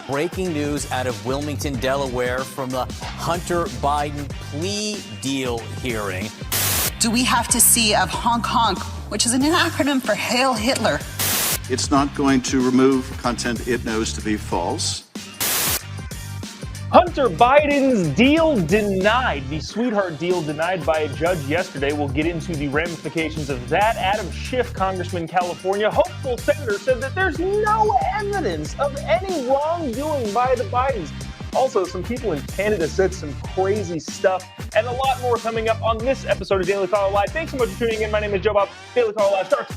Breaking news out of Wilmington, Delaware from the Hunter Biden plea deal hearing. Do we have to see of honk honk, which is an acronym for Hail Hitler? It's not going to remove content it knows to be false. Hunter Biden's deal denied. The sweetheart deal denied by a judge yesterday. We'll get into the ramifications of that. Adam Schiff, Congressman, California, hopeful senator, said that there's no evidence of any wrongdoing by the Bidens. Also, some people in Canada said some crazy stuff, and a lot more coming up on this episode of Daily Caller Live. Thanks so much for tuning in. My name is Jobob. Daily Caller Live starts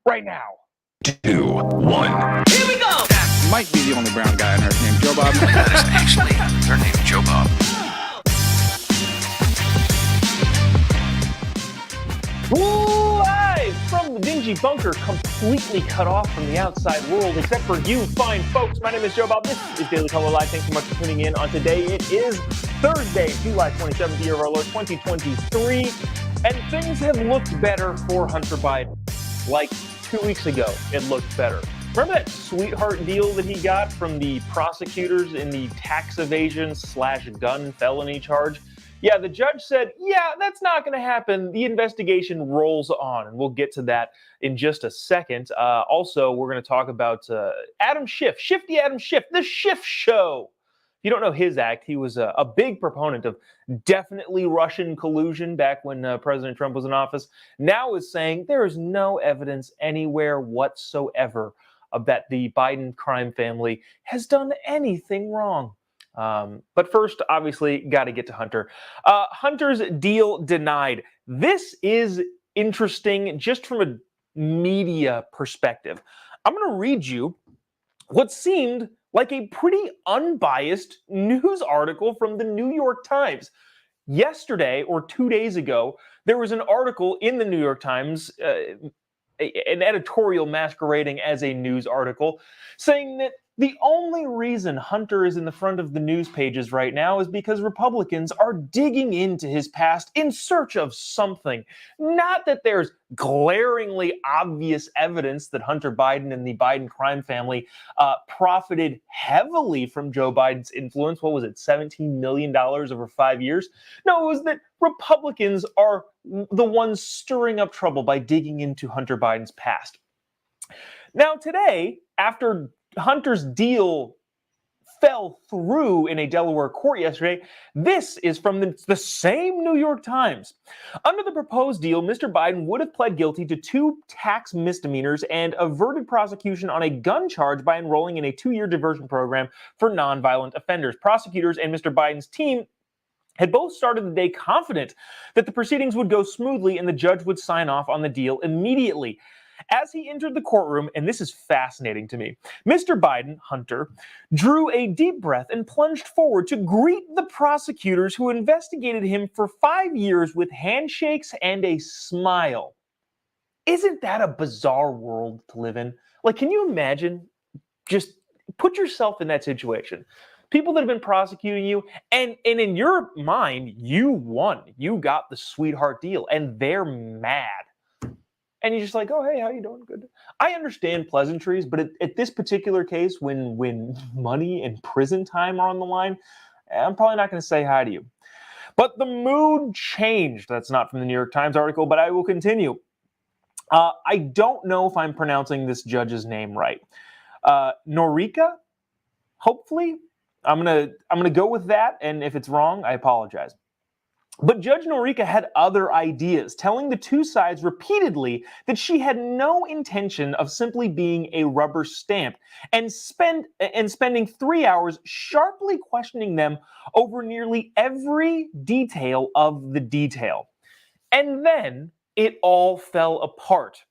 right now. 2, 1. Here we go! Might be the only brown guy on earth named Jobob. That is actually their name, Jobob. Live from the dingy bunker, completely cut off from the outside world, except for you fine folks. My name is Jobob. This is Daily Caller Live. Thanks so much for tuning in on today. It is Thursday, July 27th, year of our Lord 2023, and things have looked better for Hunter Biden. Like 2 weeks ago, it looked better. Remember that sweetheart deal that he got from the prosecutors in the tax evasion / gun felony charge? Yeah, the judge said, yeah, that's not going to happen. The investigation rolls on, and we'll get to that in just a second. Also, we're going to talk about Adam Schiff, Shifty Adam Schiff, the Schiff Show. If you don't know his act, he was a big proponent of definitely Russian collusion back when President Trump was in office. Now is saying there is no evidence anywhere whatsoever that the Biden crime family has done anything wrong. But first, obviously, got to get to Hunter. Hunter's deal denied. This is interesting just from a media perspective. I'm going to read you what seemed like a pretty unbiased news article from the New York Times. Yesterday, or 2 days ago, there was an article in the New York Times, an editorial masquerading as a news article, saying that the only reason Hunter is in the front of the news pages right now is because Republicans are digging into his past in search of something. Not that there's glaringly obvious evidence that Hunter Biden and the Biden crime family profited heavily from Joe Biden's influence. What was it, $17 million over 5 years? No, it was that Republicans are the ones stirring up trouble by digging into Hunter Biden's past. Now today, after Hunter's deal fell through in a Delaware court yesterday, this is from the same New York Times. Under the proposed deal, Mr. Biden would have pled guilty to 2 tax misdemeanors and averted prosecution on a gun charge by enrolling in a 2-year diversion program for nonviolent offenders. Prosecutors and Mr. Biden's team had both started the day confident that the proceedings would go smoothly and the judge would sign off on the deal immediately. As he entered the courtroom, and this is fascinating to me, Mr. Biden, Hunter, drew a deep breath and plunged forward to greet the prosecutors who investigated him for 5 years with handshakes and a smile. Isn't that a bizarre world to live in? Like, can you imagine? Just put yourself in that situation. People that have been prosecuting you, and in your mind, you won. You got the sweetheart deal, and they're mad. And you're just like, oh, hey, how you doing? Good. I understand pleasantries, but at this particular case, when money and prison time are on the line, I'm probably not going to say hi to you. But the mood changed. That's not from the New York Times article, but I will continue. I don't know if I'm pronouncing this judge's name right. Norika, hopefully. I'm gonna go with that, and if it's wrong, I apologize. But Judge Norika had other ideas, telling the two sides repeatedly that she had no intention of simply being a rubber stamp, and spending 3 hours sharply questioning them over nearly every detail of the detail. And then it all fell apart.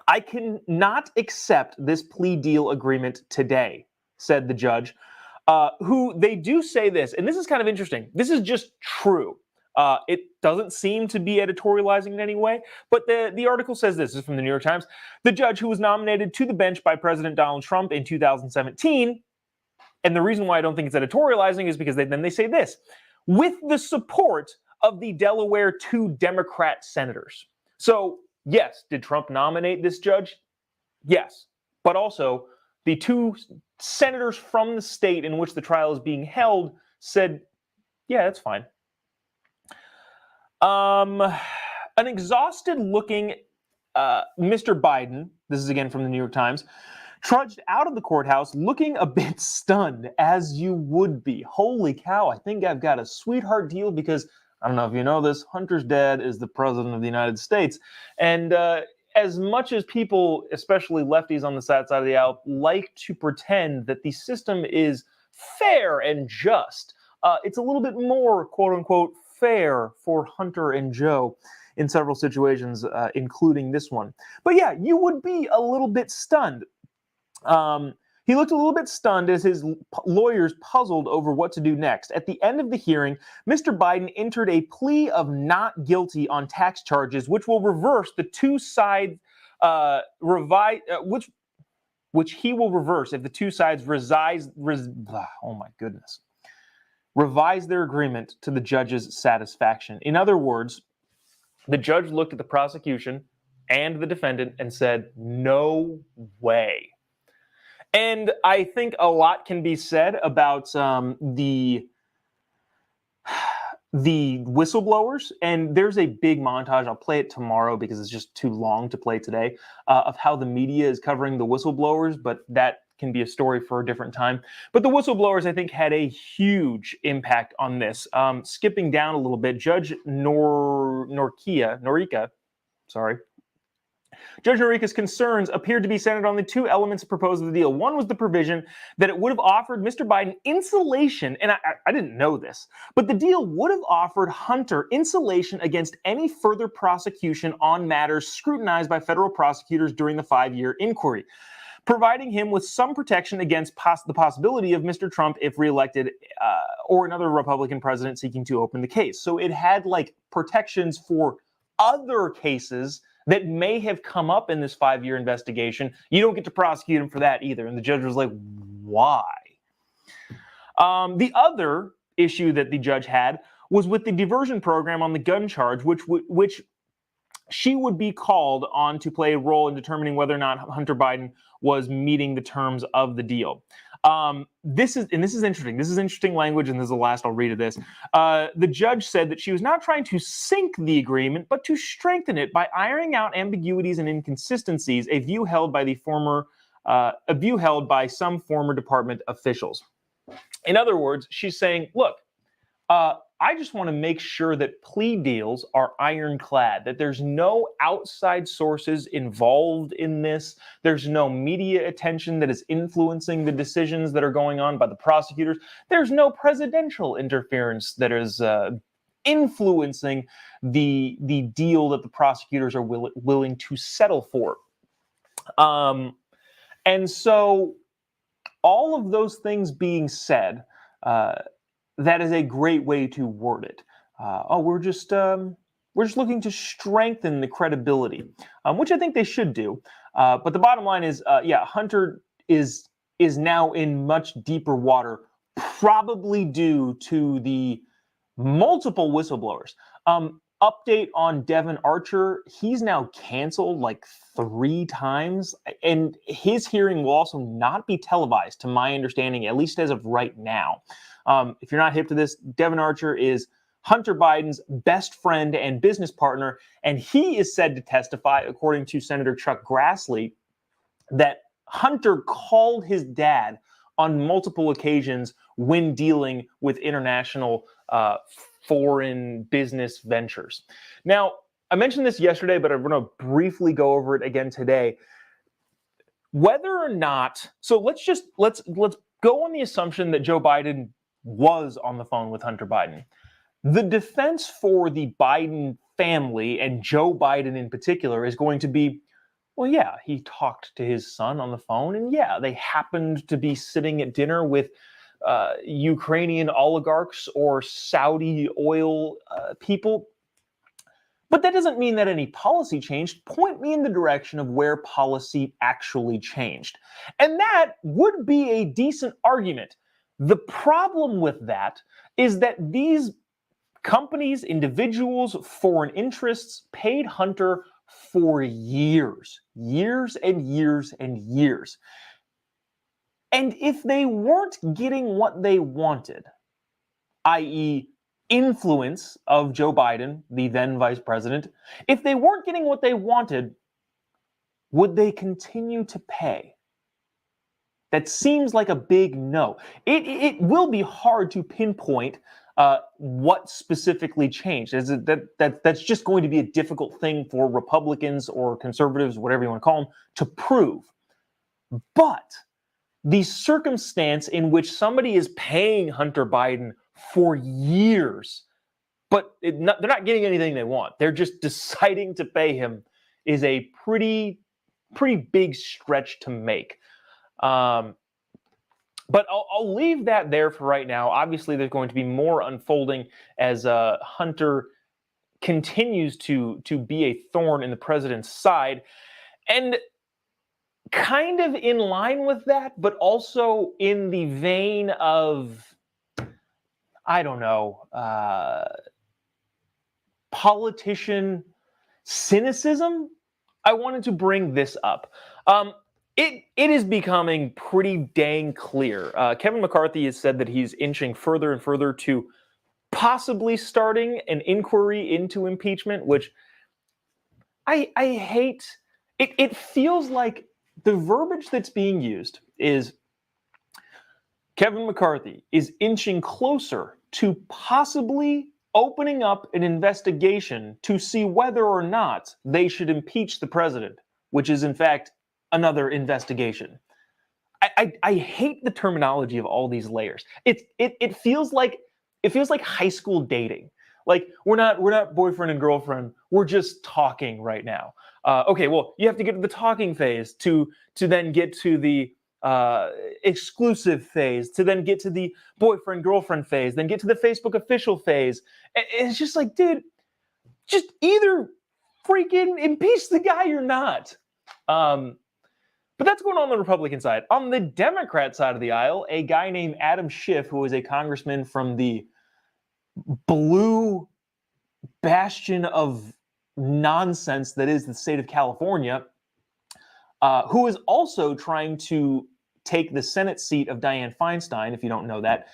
I cannot accept this plea deal agreement today, said the judge, who they do say this, and this is kind of interesting. This is just true. It doesn't seem to be editorializing in any way, but the article says this is from the New York Times. The judge who was nominated to the bench by President Donald Trump in 2017, and the reason why I don't think it's editorializing is because then they say this, with the support of the Delaware 2 Democrat senators. So, yes, did Trump nominate this judge? Yes, but also the 2 senators from the state in which the trial is being held said, yeah, that's fine. An exhausted-looking Mr. Biden, this is again from the New York Times, trudged out of the courthouse looking a bit stunned, as you would be. Holy cow, I think I've got a sweetheart deal because, I don't know if you know this, Hunter's dad is the president of the United States. And as much as people, especially lefties on the side of the aisle, like to pretend that the system is fair and just, it's a little bit more, quote-unquote, fair for Hunter and Joe in several situations, including this one. But yeah, you would be a little bit stunned. He looked a little bit stunned as his lawyers puzzled over what to do next. At the end of the hearing, Mr. Biden entered a plea of not guilty on tax charges, which will reverse the two sides which he will reverse if the two sides revise their agreement to the judge's satisfaction. In other words, the judge looked at the prosecution and the defendant and said, no way. And I think a lot can be said about the whistleblowers, and there's a big montage. I'll play it tomorrow because it's just too long to play today, of how the media is covering the whistleblowers, but that can be a story for a different time. But the whistleblowers, I think, had a huge impact on this. Skipping down a little bit, Judge Norica, Judge Norica's concerns appeared to be centered on the two elements proposed of the deal. One was the provision that it would have offered Mr. Biden insulation, and I didn't know this, but the deal would have offered Hunter insulation against any further prosecution on matters scrutinized by federal prosecutors during the 5-year inquiry, providing him with some protection against the possibility of Mr. Trump, if reelected, or another Republican president seeking to open the case. So it had like protections for other cases that may have come up in this 5-year investigation. You don't get to prosecute him for that either. And the judge was like, why? The other issue that the judge had was with the diversion program on the gun charge, which she would be called on to play a role in determining whether or not Hunter Biden was meeting the terms of the deal. This is interesting. This is interesting language, and this is the last I'll read of this. The judge said that she was not trying to sink the agreement, but to strengthen it by ironing out ambiguities and inconsistencies, a view held by some former department officials. In other words, she's saying, look, I just want to make sure that plea deals are ironclad, that there's no outside sources involved in this. There's no media attention that is influencing the decisions that are going on by the prosecutors. There's no presidential interference that is influencing the deal that the prosecutors are willing to settle for. And so all of those things being said, that is a great way to word it. We're just looking to strengthen the credibility, which I think they should do. But the bottom line is, Hunter is now in much deeper water, probably due to the multiple whistleblowers. Update on Devin Archer, he's now canceled like 3 times, and his hearing will also not be televised, to my understanding, at least as of right now. If you're not hip to this, Devin Archer is Hunter Biden's best friend and business partner, and he is said to testify, according to Senator Chuck Grassley, that Hunter called his dad on multiple occasions when dealing with international foreign business ventures. Now, I mentioned this yesterday, but I'm going to briefly go over it again today. Whether or not, so let's go on the assumption that Joe Biden was on the phone with Hunter Biden. The defense for the Biden family and Joe Biden in particular is going to be, well, yeah, he talked to his son on the phone, and yeah, they happened to be sitting at dinner with Ukrainian oligarchs or Saudi oil people. But that doesn't mean that any policy changed. Point me in the direction of where policy actually changed. And that would be a decent argument. The problem with that is that these companies, individuals, foreign interests paid Hunter for years and years and years. And if they weren't getting what they wanted, i.e., influence of Joe Biden, the then vice president, if they weren't getting what they wanted, would they continue to pay? That seems like a big no. It will be hard to pinpoint what specifically changed. That's just going to be a difficult thing for Republicans or conservatives, whatever you want to call them, to prove. But the circumstance in which somebody is paying Hunter Biden for years, but they're not getting anything they want, they're just deciding to pay him, is a pretty big stretch to make. But I'll leave that there for right now. Obviously, there's going to be more unfolding as Hunter continues to be a thorn in the president's side. And kind of in line with that, but also in the vein of, I don't know, politician cynicism, I wanted to bring this up. It is becoming pretty dang clear. Kevin McCarthy has said that he's inching further and further to possibly starting an inquiry into impeachment, which I hate. It feels like the verbiage that's being used is Kevin McCarthy is inching closer to possibly opening up an investigation to see whether or not they should impeach the president, which is in fact another investigation. I hate the terminology of all these layers. It feels like high school dating. Like we're not boyfriend and girlfriend. We're just talking right now. Okay, well, you have to get to the talking phase to then get to the exclusive phase, to then get to the boyfriend girlfriend phase, then get to the Facebook official phase. It's just like, dude, just either freaking impeach the guy or not. But that's going on the Republican side. On the Democrat side of the aisle, a guy named Adam Schiff, who is a congressman from the blue bastion of nonsense that is the state of California, who is also trying to take the Senate seat of Dianne Feinstein, if you don't know that.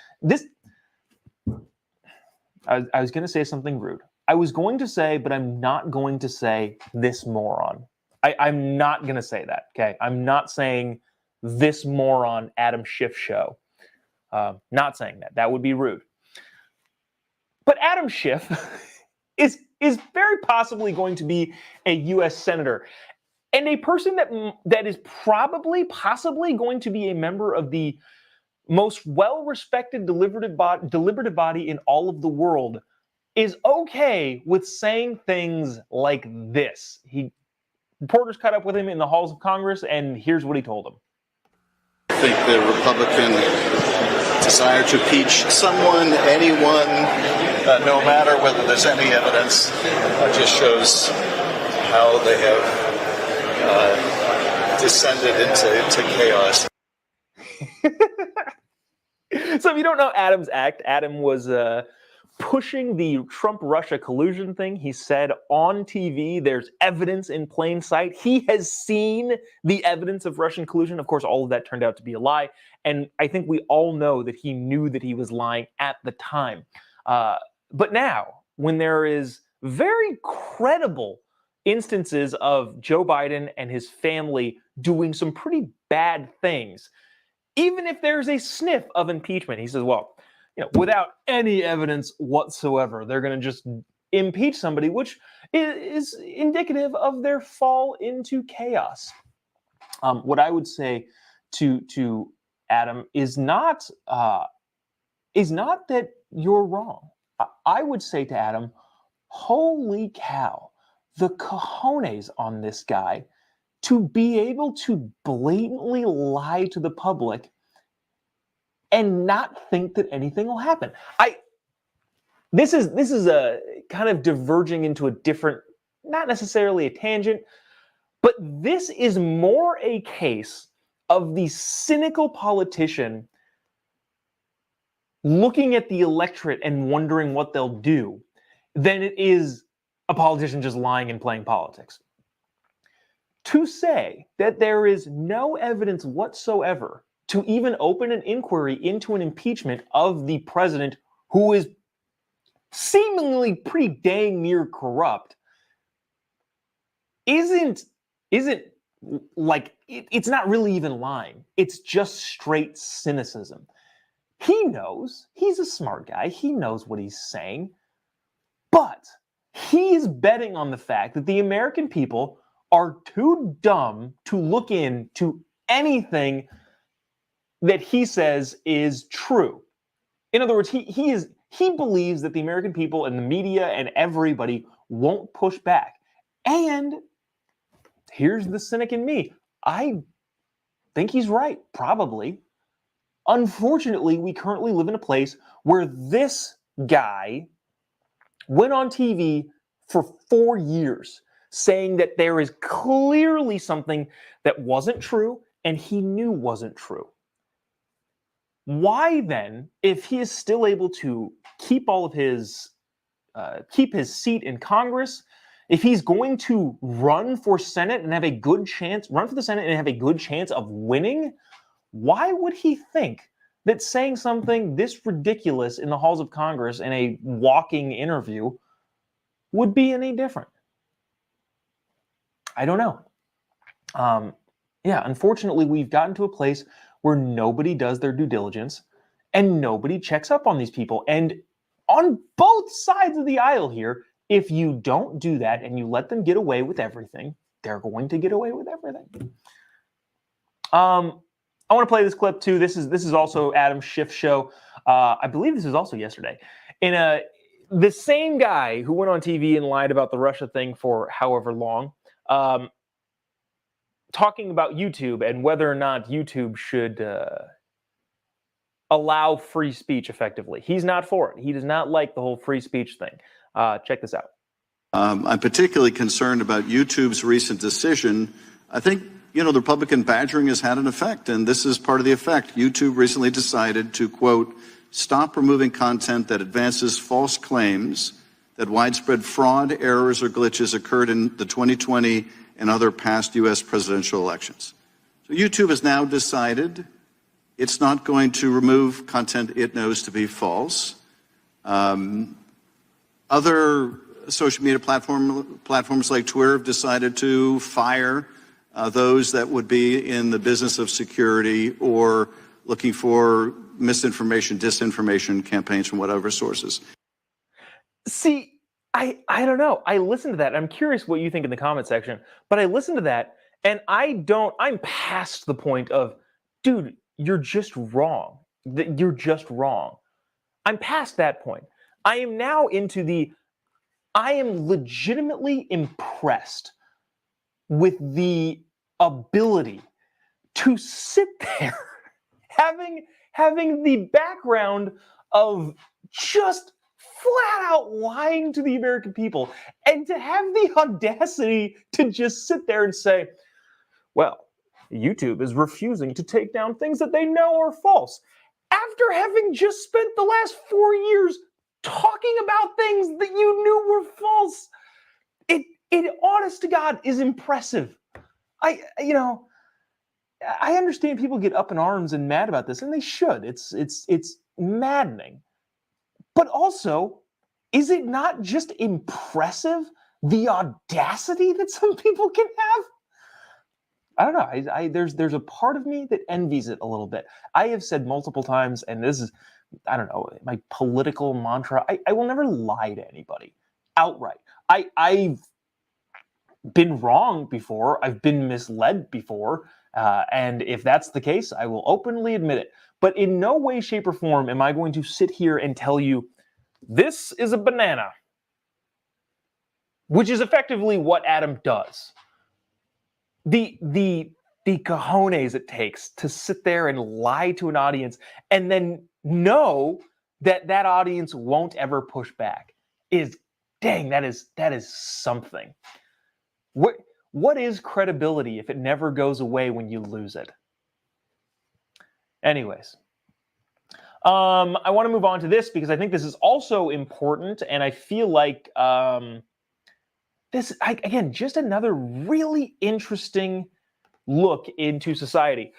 I was going to say something rude. I was going to say, but I'm not going to say this moron. I'm not going to say that, okay? I'm not saying this moron Adam Schiff show. Not saying that. That would be rude. But Adam Schiff is very possibly going to be a U.S. senator and a person that is possibly going to be a member of the most well-respected deliberative body in all of the world, is okay with saying things like this. Reporters caught up with him in the halls of Congress, and here's what he told them. I think the Republican desire to impeach someone, anyone, no matter whether there's any evidence, just shows how they have descended into chaos. So if you don't know Adam's act, Adam was pushing the Trump-Russia collusion thing. He said on TV, there's evidence in plain sight. He has seen the evidence of Russian collusion. Of course, all of that turned out to be a lie. And I think we all know that he knew that he was lying at the time. But now, when there is very credible instances of Joe Biden and his family doing some pretty bad things, even if there's a sniff of impeachment, he says, well, without any evidence whatsoever, they're going to just impeach somebody, which is indicative of their fall into chaos. What I would say to Adam is not that you're wrong. I would say to Adam, holy cow, the cojones on this guy to be able to blatantly lie to the public and not think that anything will happen. This is a kind of diverging into a different, not necessarily a tangent, but this is more a case of the cynical politician looking at the electorate and wondering what they'll do than it is a politician just lying and playing politics. To say that there is no evidence whatsoever to even open an inquiry into an impeachment of the president who is seemingly pretty dang near corrupt isn't like it's not really even lying. It's just straight cynicism. He knows, he's a smart guy, he knows what he's saying, but he is betting on the fact that the American people are too dumb to look into anything that he says is true. In other words, he believes that the American people and the media and everybody won't push back. And here's the cynic in me. I think he's right, probably. Unfortunately, we currently live in a place where this guy went on TV for 4 years saying that there is clearly something that wasn't true and he knew wasn't true. Why then, if he is still able to keep all of his keep his seat in Congress, if he's going to run for Senate and have a good chance, run for the Senate and have a good chance of winning, why would he think that saying something this ridiculous in the halls of Congress in a walking interview would be any different? I don't know. Unfortunately, we've gotten to a place where nobody does their due diligence and nobody checks up on these people. And on both sides of the aisle here, if you don't do that and you let them get away with everything, they're going to get away with everything. I want to play this clip too. This is also Adam Schiff's show. I believe this is also yesterday. The same guy who went on TV and lied about the Russia thing for however long, talking about YouTube and whether or not YouTube should allow free speech effectively. He's not for it. He does not like the whole free speech thing. Check this out. I'm particularly concerned about YouTube's recent decision. I think, the Republican badgering has had an effect, and this is part of the effect. YouTube recently decided to, quote, stop removing content that advances false claims that widespread fraud, errors, or glitches occurred in the 2020 and other past U.S. presidential elections. So YouTube has now decided it's not going to remove content it knows to be false. Other social media platforms like Twitter have decided to fire those that would be in the business of security or looking for misinformation, disinformation campaigns from whatever sources. See, I don't know. I listened to that. I'm curious what you think in the comment section, but I listened to that and I'm past the point of, dude, you're just wrong. You're just wrong. I'm past that point. I am now into I am legitimately impressed with the ability to sit there having the background of just flat out lying to the American people and to have the audacity to just sit there and say, well, YouTube is refusing to take down things that they know are false. After having just spent the last 4 years talking about things that you knew were false, it honest to God is impressive. I understand people get up in arms and mad about this, and they should. It's maddening. But also, is it not just impressive the audacity that some people can have? I don't know. There's a part of me that envies it a little bit. I have said multiple times, and this is, I don't know, my political mantra. I will never lie to anybody outright. I've been wrong before. I've been misled before. And if that's the case, I will openly admit it. But in no way, shape, or form am I going to sit here and tell you, this is a banana. Which is effectively what Adam does. The cojones it takes to sit there and lie to an audience and then know that audience won't ever push back is, dang, that is something. What is credibility if it never goes away when you lose it? Anyways, I want to move on to this because I think this is also important, and I feel like again, just another really interesting look into society.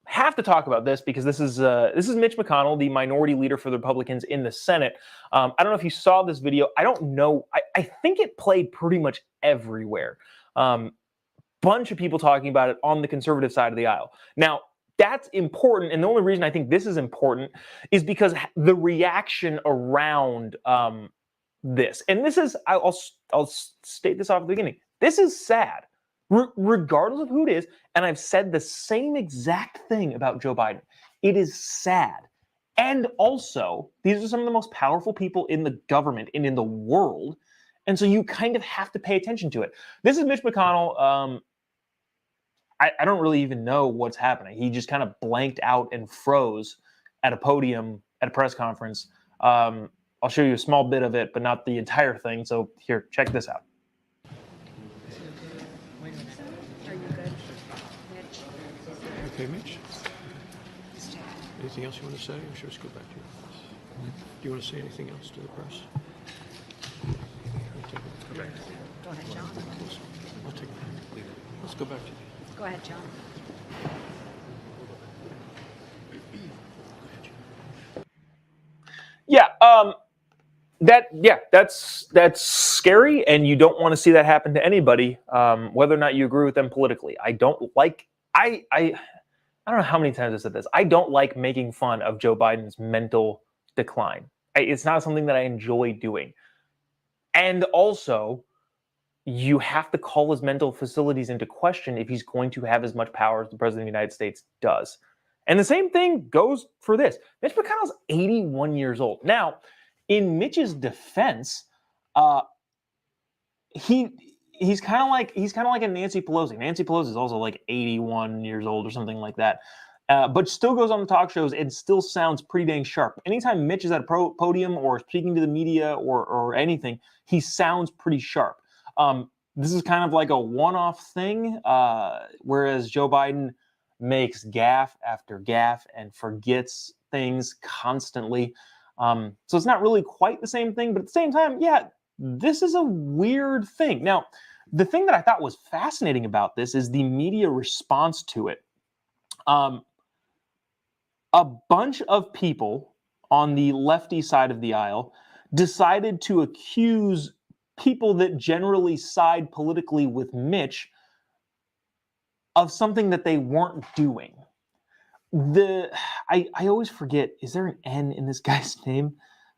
have to talk about this because this is Mitch McConnell, the minority leader for the Republicans in the Senate. I don't know if you saw this video. I don't know. I think it played pretty much everywhere. Bunch of people talking about it on the conservative side of the aisle. Now, that's important, and the only reason I think this is important is because the reaction around this, and this is, I'll state this off at the beginning. This is sad, regardless of who it is, and I've said the same exact thing about Joe Biden. It is sad. And also, these are some of the most powerful people in the government and in the world, and so you kind of have to pay attention to it. This is Mitch McConnell. I don't really even know what's happening. He just kind of blanked out and froze at a podium at a press conference. I'll show you a small bit of it, but not the entire thing. So here, check this out. Wait a minute. Are you good, Mitch? Okay, Mitch. Anything else you want to say, or should we just go back to your press? Do you want to say anything else to the press? Go ahead, John. I'll take it. Let's go back to you. Go ahead, John. That's scary, and you don't want to see that happen to anybody, whether or not you agree with them politically. I don't know how many times I said this. I don't like making fun of Joe Biden's mental decline. It's not something that I enjoy doing. And also, you have to call his mental facilities into question if he's going to have as much power as the president of the United States does. And the same thing goes for this. Mitch McConnell's 81 years old. Now, in Mitch's defense, he's kind of like a Nancy Pelosi. Nancy Pelosi is also like 81 years old or something like that, but still goes on the talk shows and still sounds pretty dang sharp. Anytime Mitch is at a podium or speaking to the media or anything, he sounds pretty sharp. This is kind of like a one-off thing, whereas Joe Biden makes gaffe after gaffe and forgets things constantly. So it's not really quite the same thing, but at the same time, yeah, this is a weird thing. Now, the thing that I thought was fascinating about this is the media response to it. A bunch of people on the lefty side of the aisle decided to accuse people that generally side politically with Mitch of something that they weren't doing. I always forget, is there an N in this guy's name?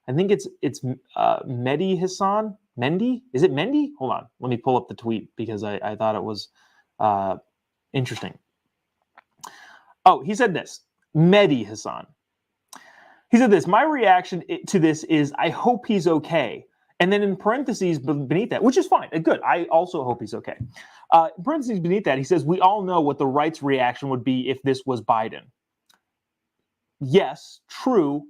I think it's Mehdi Hassan. Mendy? Is it Mendy? Hold on. Let me pull up the tweet because I thought it was interesting. Oh, he said this. Mehdi Hassan. He said this. My reaction to this is I hope he's okay. And then in parentheses beneath that, which is fine. Good. I also hope he's okay. In parentheses beneath that, he says, we all know what the right's reaction would be if this was Biden. Yes, true.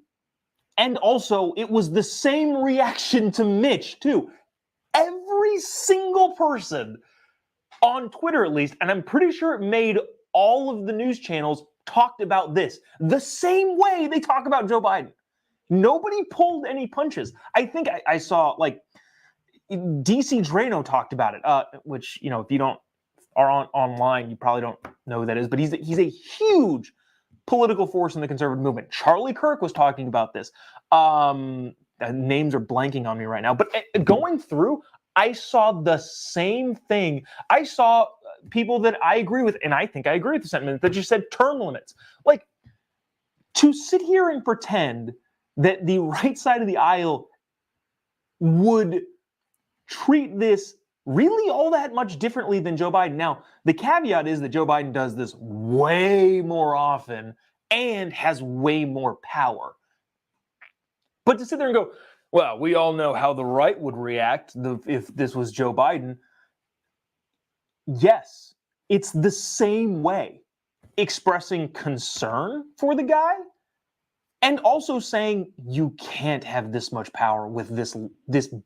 And also, it was the same reaction to Mitch, too. Every single person on Twitter, at least, and I'm pretty sure it made all of the news channels, talked about this the same way they talk about Joe Biden. Nobody pulled any punches. I think I saw, like, DC Drano talked about it, which, you know, if you don't are online, you probably don't know who that is, but he's a huge political force in the conservative movement. Charlie Kirk was talking about this. Names are blanking on me right now, but going through, I saw the same thing. I saw people that I agree with, and I think I agree with the sentiment that just said term limits. Like, to sit here and pretend that the right side of the aisle would treat this really all that much differently than Joe Biden. Now, the caveat is that Joe Biden does this way more often and has way more power. But to sit there and go, well, we all know how the right would react if this was Joe Biden. Yes, it's the same way. Expressing concern for the guy and also saying you can't have this much power with this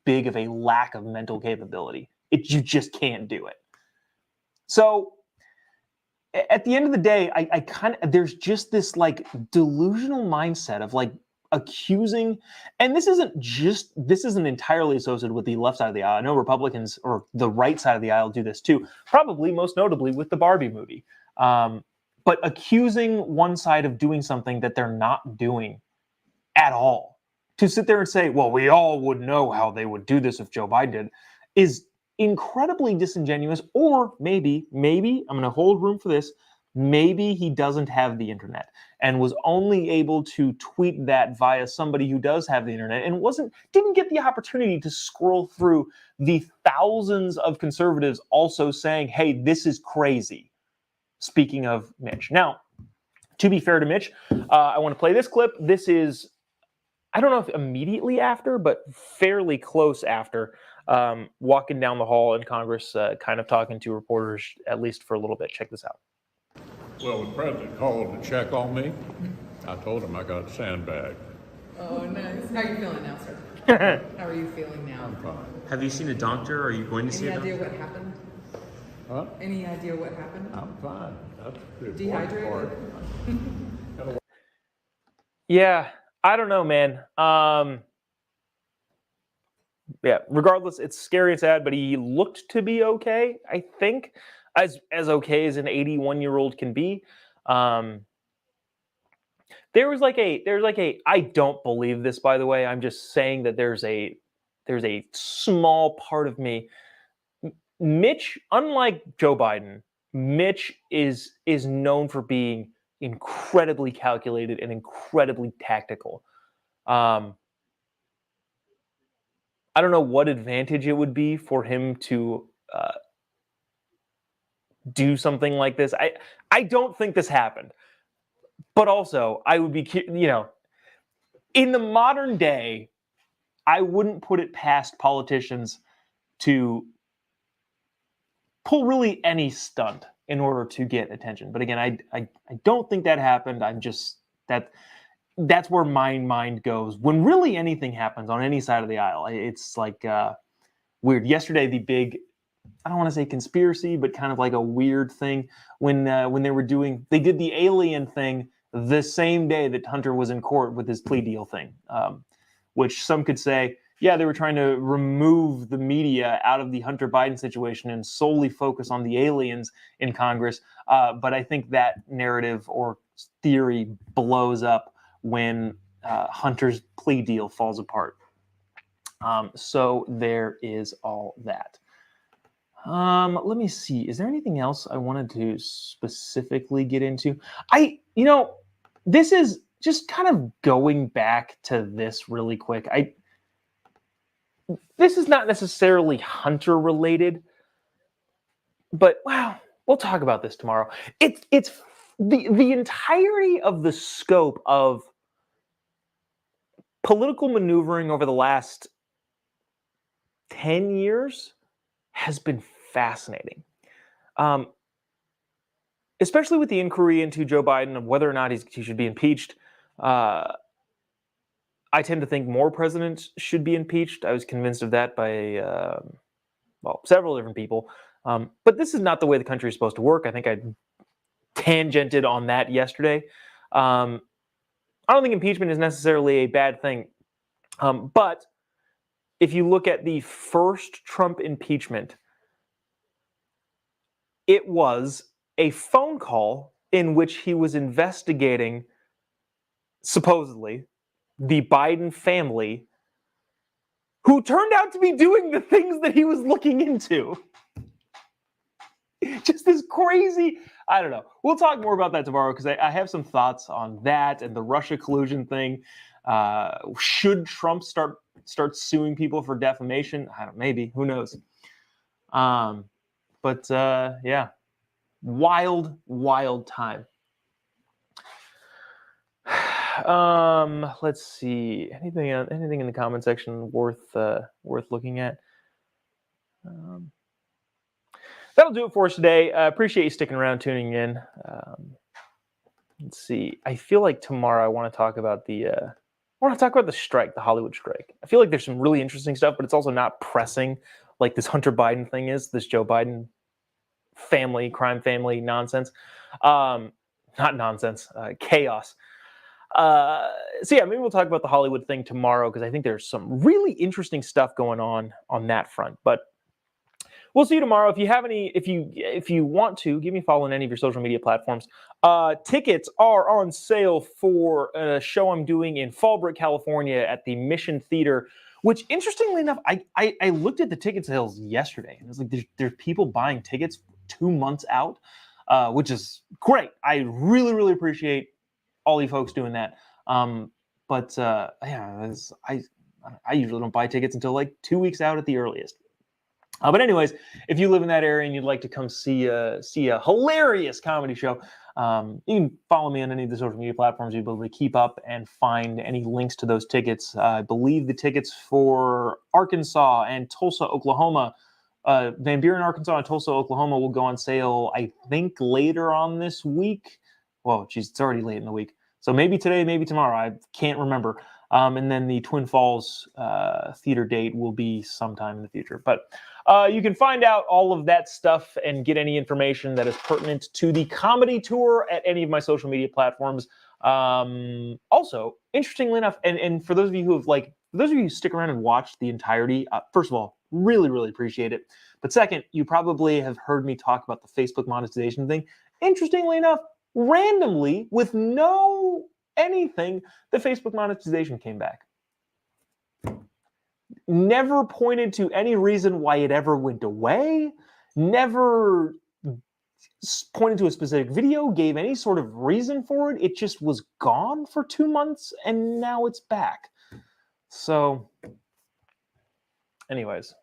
big of a lack of mental capability. You just can't do it. So at the end of the day, there's just this like delusional mindset of like accusing, and this isn't entirely associated with the left side of the aisle. I know Republicans or the right side of the aisle do this too, probably most notably with the Barbie movie. but accusing one side of doing something that they're not doing at all, to sit there and say, well, we all would know how they would do this if Joe Biden did, is incredibly disingenuous. Or maybe, I'm going to hold room for this, maybe he doesn't have the internet and was only able to tweet that via somebody who does have the internet and didn't get the opportunity to scroll through the thousands of conservatives also saying, hey, this is crazy. Speaking of Mitch. Now, to be fair to Mitch, I want to play this clip. This is, I don't know if immediately after, but fairly close after, walking down the hall in Congress, kind of talking to reporters, at least for a little bit. Check this out. Well, the president called to check on me. I told him I got sandbagged. Oh, nice. How are you feeling now, sir? How are you feeling now? I'm fine. Have you seen a doctor? Are you going to see a doctor? Any idea what happened? Huh? Any idea what happened? I'm fine. That's the important Dehydrated? part. Yeah, I don't know, man. Yeah, regardless, it's scary and sad, but he looked to be okay, I think, as okay as an 81-year-old can be. There's like a I don't believe this, by the way. I'm just saying that there's a small part of me. Mitch, unlike Joe Biden, Mitch is known for being incredibly calculated and incredibly tactical. I don't know what advantage it would be for him to do something like this. I don't think this happened. But also, I would be, in the modern day, I wouldn't put it past politicians to pull really any stunt in order to get attention. But again, I don't think that happened. I'm just, that's where my mind goes. When really anything happens on any side of the aisle, it's like weird. Yesterday, the big, I don't want to say conspiracy, but kind of like a weird thing when they did the alien thing the same day that Hunter was in court with his plea deal thing, which some could say, yeah, they were trying to remove the media out of the Hunter Biden situation and solely focus on the aliens in Congress. But I think that narrative or theory blows up when Hunter's plea deal falls apart. So there is all that. Let me see. Is there anything else I wanted to specifically get into? This is just kind of going back to this really quick. This is not necessarily Hunter related, but wow, we'll talk about this tomorrow. It's the entirety of the scope of political maneuvering over the last 10 years has been fascinating. Especially with the inquiry into Joe Biden of whether or not he should be impeached. I tend to think more presidents should be impeached. I was convinced of that by, several different people. But this is not the way the country is supposed to work. I think I tangented on that yesterday. I don't think impeachment is necessarily a bad thing. But if you look at the first Trump impeachment, it was a phone call in which he was investigating, supposedly, the Biden family, who turned out to be doing the things that he was looking into. Just this crazy, I don't know. We'll talk more about that tomorrow because I have some thoughts on that and the Russia collusion thing. Should Trump start suing people for defamation? I don't know, maybe. Who knows? Yeah. Wild time. Let's see. Anything in the comment section worth looking at? That'll do it for us today. Appreciate you sticking around, tuning in. Let's see. I feel like tomorrow I want to talk about the strike, the Hollywood strike. I feel like there's some really interesting stuff, but it's also not pressing like this Hunter Biden thing is, this Joe Biden crime family nonsense. Not nonsense, chaos. Maybe we'll talk about the Hollywood thing tomorrow because I think there's some really interesting stuff going on that front. But We'll see you tomorrow. If you have any, if you want to, give me a follow on any of your social media platforms. Tickets are on sale for a show I'm doing in Fallbrook, California at the Mission Theater, which interestingly enough, I looked at the ticket sales yesterday and it was like there's people buying tickets 2 months out, which is great. I really, really appreciate all you folks doing that. I usually don't buy tickets until like 2 weeks out at the earliest. But anyways, if you live in that area and you'd like to come see a hilarious comedy show, you can follow me on any of the social media platforms. You'll be able to keep up and find any links to those tickets. I believe the tickets for Arkansas and Tulsa, Oklahoma, Van Buren, Arkansas, and Tulsa, Oklahoma will go on sale, I think, later on this week. Well, geez, it's already late in the week. So maybe today, maybe tomorrow. I can't remember. And then the Twin Falls theater date will be sometime in the future. But you can find out all of that stuff and get any information that is pertinent to the comedy tour at any of my social media platforms. Also, interestingly enough, and for those of you who have for those of you who stick around and watch the entirety, first of all, really, really appreciate it. But second, you probably have heard me talk about the Facebook monetization thing. Interestingly enough, randomly, with no anything, the Facebook monetization came back. Never pointed to any reason why it ever went away. Never pointed to a specific video, gave any sort of reason for it. It just was gone for 2 months, and now it's back. So, anyways.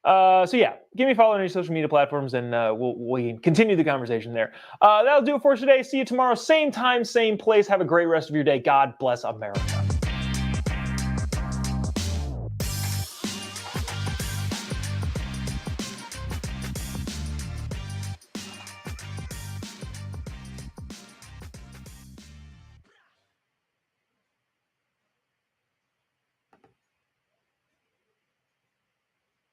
So yeah, give me a follow on your social media platforms, and we can continue the conversation there. That'll do it for us today. See you tomorrow, same time, same place. Have a great rest of your day. God bless America.